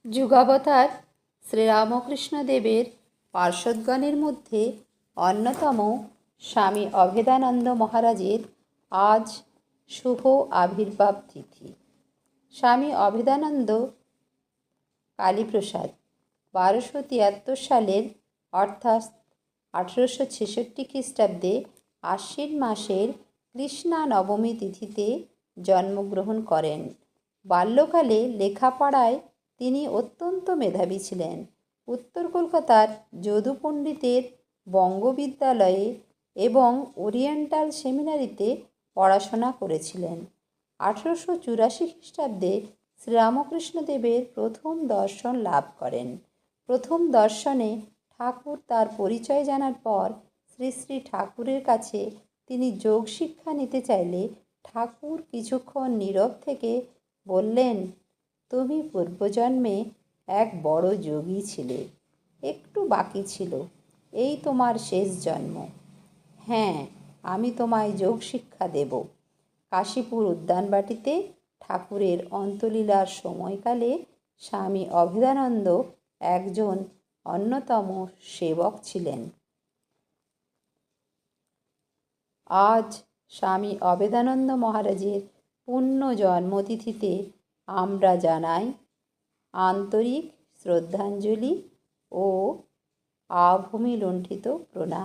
যুগাবতার শ্রীরামকৃষ্ণদেবের পার্ষদগণের মধ্যে অন্যতম স্বামী অভেদানন্দ মহারাজের আজ শুভ আবির্ভাব তিথি। স্বামী অভেদানন্দ কালীপ্রসাদ 1273 সালের অর্থাৎ 1866 খ্রিস্টাব্দে আশ্বিন মাসের কৃষ্ণা নবমী তিথিতে জন্মগ্রহণ করেন। বাল্যকালে লেখাপড়ায় তিনি অত্যন্ত মেধাবী ছিলেন। উত্তর কলকাতার যদু পণ্ডিতের বঙ্গবিদ্যালয়ে এবং ওরিয়েন্টাল সেমিনারিতে পড়াশোনা করেছিলেন। 1884 খ্রিস্টাব্দে শ্রীরামকৃষ্ণদেবের প্রথম দর্শন লাভ করেন। প্রথম দর্শনে ঠাকুর তার পরিচয় জানার পর শ্রী শ্রী ঠাকুরের কাছে তিনি যোগ শিক্ষা নিতে চাইলে ঠাকুর কিছুক্ষণ নীরব থেকে বললেন, তুমি পূর্বজন্মে এক বড় যোগী ছিলে, একটু বাকি ছিল, এই তোমার শেষ জন্ম। হ্যাঁ, আমি তোমায় যোগ শিক্ষা দেব। কাশীপুর উদ্যানবাটিতে ঠাকুরের অন্তলীলার সময়কালে স্বামী অভেদানন্দ একজন অন্যতম সেবক ছিলেন। আজ স্বামী অভেদানন্দ মহারাজের পুণ্য জন্মতিথিতে আমরা জানাই আন্তরিক শ্রদ্ধাঞ্জলি ও আভূমি লুণ্ঠিত প্রণাম।